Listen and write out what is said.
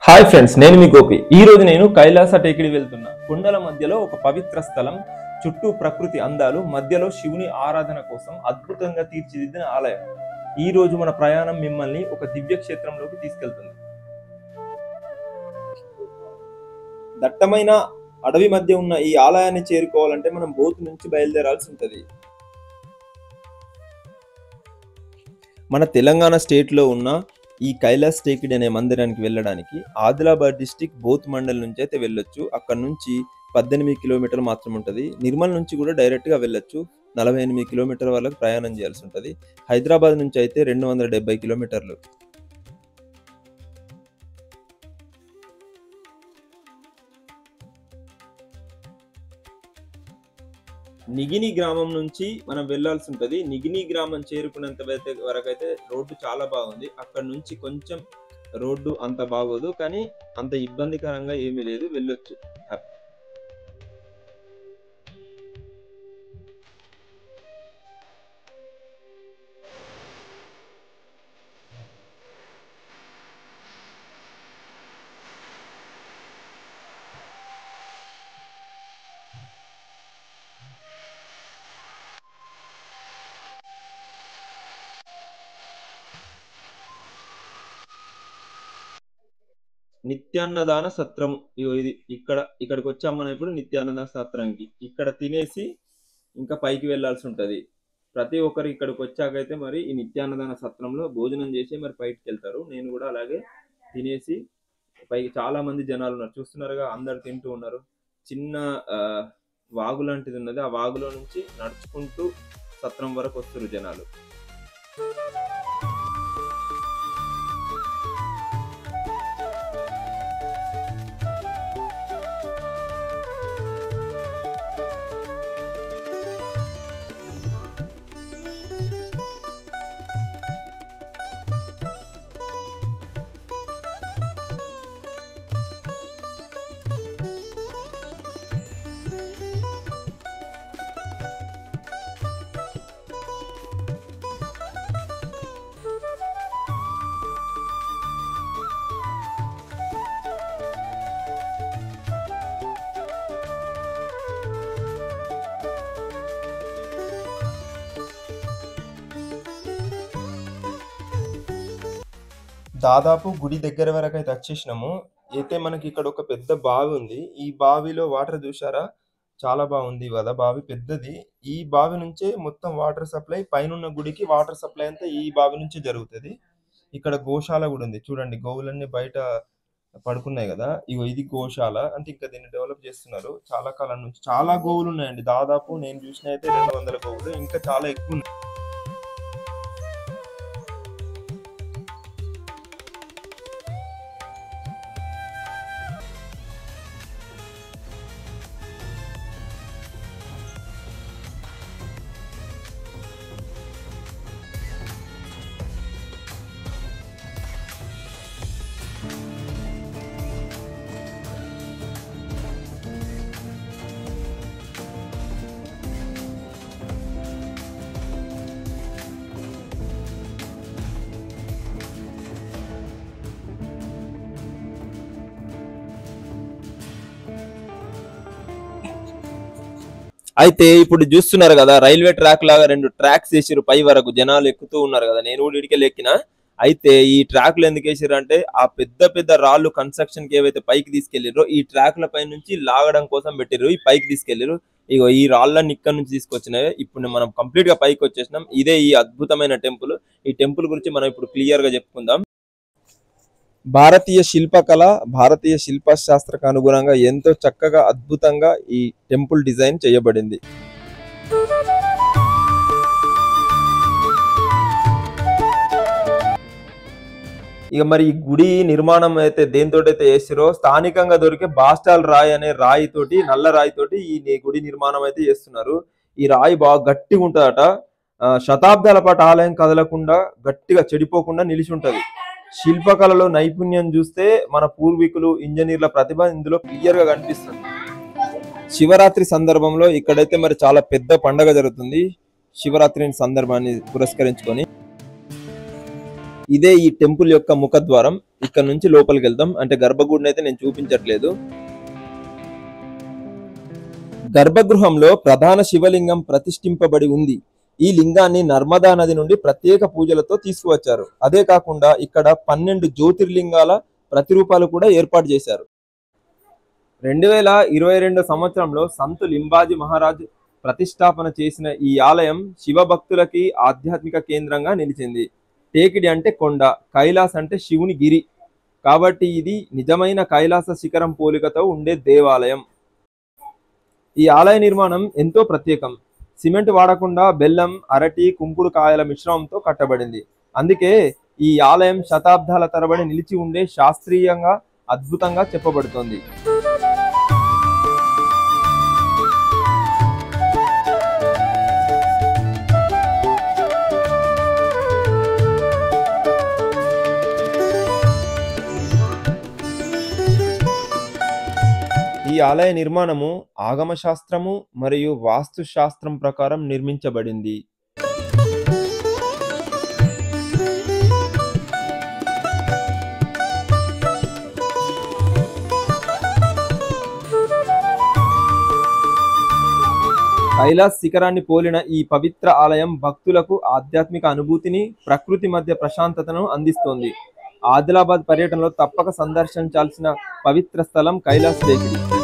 Hi friends, నేను మీ గోపి. ఈ రోజు నేను కైలాస టేకిడి వెళ్తున్నా. కొండల మధ్యలో ఒక పవిత్ర స్థలం, చుట్టూ ప్రకృతి అందాలు, మధ్యలో శివుని ఆరాధన కోసం అద్భుతంగా తీర్చిదిద్దిన ఆలయం. ఈ రోజు మన ప్రయాణం మిమ్మల్ని ఒక దివ్య క్షేత్రంలోకి తీసుకెళ్తుంది. దట్టమైన అడవి మధ్య ఉన్న ఈ ఆలయాన్ని చేరుకోవాలంటే మనం బోతు నుంచి బయలుదేరాల్సి ఉంటుంది. మన తెలంగాణ స్టేట్లో ఉన్న ఈ కైలాస్ టేకిడి అనే మందిరానికి వెళ్ళడానికి ఆదిలాబాద్ డిస్టిక్ బోత్ మండల్ నుంచి అయితే వెళ్ళొచ్చు. అక్కడ నుంచి 18 కిలోమీటర్లు మాత్రం ఉంటుంది. నిర్మల్ నుంచి కూడా డైరెక్ట్గా వెళ్ళొచ్చు. 48 కిలోమీటర్ల వరకు ప్రయాణం చేయాల్సి ఉంటుంది. హైదరాబాద్ నుంచి అయితే 270 కిలోమీటర్లు. నిగిని గ్రామం నుంచి మనం వెళ్లాల్సి ఉంటుంది. నిగిని గ్రామం చేరుకున్నంత వరకు అయితే రోడ్డు చాలా బాగుంది. అక్కడ నుంచి కొంచెం రోడ్డు అంత బాగోదు, కానీ అంత ఇబ్బందికరంగా ఏమీ లేదు, వెళ్ళొచ్చు. నిత్యాన్నదాన సత్రం, ఇది ఇక్కడికి వచ్చాం మనం ఇప్పుడు. నిత్యాన్నదాన సత్రంకి ఇక్కడ తినేసి ఇంకా పైకి వెళ్లాల్సి ఉంటది. ప్రతి ఒక్కరు ఇక్కడికి వచ్చాకైతే మరి ఈ నిత్యాన్నదాన సత్రంలో భోజనం చేసి మరి పైకి వెళ్తారు. నేను కూడా అలాగే తినేసి పైకి. చాలా మంది జనాలు ఉన్నారు, చూస్తున్నారుగా, అందరు తింటూ ఉన్నారు. చిన్న వాగు లాంటిది ఉన్నది, ఆ వాగులో నుంచి నడుచుకుంటూ సత్రం వరకు వస్తారు జనాలు. దాదాపు గుడి దగ్గర వరకు అయితే వచ్చేసినాము. అయితే మనకి ఇక్కడ ఒక పెద్ద బావి ఉంది. ఈ బావిలో వాటర్ చూసారా, చాలా బాగుంది కదా. బావి పెద్దది. ఈ బావి నుంచే మొత్తం వాటర్ సప్లై, పైన గుడికి వాటర్ సప్లై అంతా ఈ బావి నుంచే జరుగుతుంది. ఇక్కడ గోశాల కూడా ఉంది చూడండి. గోవులన్నీ బయట పడుకున్నాయి కదా, ఇది గోశాల. అంటే ఇంకా దీన్ని డెవలప్ చేస్తున్నారు. చాలా కాలం నుంచి చాలా గోవులు ఉన్నాయండి. దాదాపు నేను చూసిన అయితే 200 గోవులు, ఇంకా చాలా ఎక్కువ ఉన్నాయి. అయితే ఇప్పుడు చూస్తున్నారు కదా, రైల్వే ట్రాక్ లాగా 2 ట్రాక్స్ వేసారు. పై వరకు జనాలు ఎక్కుతూ ఉన్నారు కదా. నేను కూడా ఇడికెళ్ళి ఎక్కిన. అయితే ఈ ట్రాక్లు ఎందుకు వేసారు అంటే, ఆ పెద్ద పెద్ద రాళ్ళు కన్స్ట్రక్షన్ కి ఏవైతే పైకి తీసుకెళ్లిరో ఈ ట్రాక్ల పై నుంచి లాగడం కోసం పెట్టిరు. ఈ పైకి తీసుకెళ్లిరు. ఇగో ఈ రాళ్ళని ఇక్కడ నుంచి తీసుకొచ్చినవి. ఇప్పుడు మనం కంప్లీట్ గా పైకి వచ్చేసినాం. ఇదే ఈ అద్భుతమైన టెంపుల్. ఈ టెంపుల్ గురించి మనం ఇప్పుడు క్లియర్ గా చెప్పుకుందాం. భారతీయ శిల్పకళ, భారతీయ శిల్పశాస్త్రకు అనుగుణంగా ఎంతో చక్కగా, అద్భుతంగా ఈ టెంపుల్ డిజైన్ చేయబడింది. ఇక మరి ఈ గుడి నిర్మాణం అయితే దేనితోటైతే చేసిరో, స్థానికంగా దొరికే బాస్టాల్ రాయి అనే రాయితోటి, నల్ల రాయితోటి ఈ గుడి నిర్మాణం అయితే చేస్తున్నారు. ఈ రాయి బాగా గట్టిగా ఉంటుందట. శతాబ్దాల పాటు ఆలయం కదలకుండా, గట్టిగా చెడిపోకుండా నిలిచి ఉంటది. శిల్పకళలో నైపుణ్యం చూస్తే మన పూర్వీకులు, ఇంజనీర్ల ప్రతిభ ఇందులో క్లియర్ గా కనిపిస్తుంది. శివరాత్రి సందర్భంలో ఇక్కడైతే మరి చాలా పెద్ద పండగ జరుగుతుంది. శివరాత్రి సందర్భాన్ని పురస్కరించుకొని ఇదే ఈ టెంపుల్ యొక్క ముఖద్వారం. ఇక్కడ నుంచి లోపలికి వెళ్దాం. అంటే గర్భగుడిని అయితే నేను చూపించట్లేదు. గర్భగృహంలో ప్రధాన శివలింగం ప్రతిష్ఠింపబడి ఉంది. ఈ లింగాన్ని నర్మదా నది నుండి ప్రత్యేక పూజలతో తీసుకువచ్చారు. అదే కాకుండా ఇక్కడ 12 జ్యోతిర్లింగాల ప్రతిరూపాలు కూడా ఏర్పాటు చేశారు. 2022 సంవత్సరంలో సంతు లింబాజీ మహారాజ్ ప్రతిష్టాపన చేసిన ఈ ఆలయం శివ భక్తులకి ఆధ్యాత్మిక కేంద్రంగా నిలిచింది. టేకిడి అంటే కొండ, కైలాస్ అంటే శివుని గిరి. కాబట్టి ఇది నిజమైన కైలాస శిఖరం పోలికతో ఉండే దేవాలయం. ఈ ఆలయ నిర్మాణం ఎంతో ప్రత్యేకం. సిమెంట్ వాడకుండా బెల్లం, అరటి, కుంకుడు కాయల మిశ్రమంతో కట్టబడింది. అందుకే ఈ ఆలయం శతాబ్దాల తరబడి నిలిచి ఉండే శాస్త్రీయంగా అద్భుతంగా చెప్పబడుతోంది. ఈ ఆలయ నిర్మాణము ఆగమ శాస్త్రము మరియు వాస్తు శాస్త్రం ప్రకారం నిర్మించబడింది. కైలాస్ శిఖరాన్ని పోలిన ఈ పవిత్ర ఆలయం భక్తులకు ఆధ్యాత్మిక అనుభూతిని, ప్రకృతి మధ్య ప్రశాంతతను అందిస్తోంది. ఆదిలాబాద్ పర్యటనలో తప్పక సందర్శించాల్సిన పవిత్ర స్థలం కైలాస్ టేకిడి.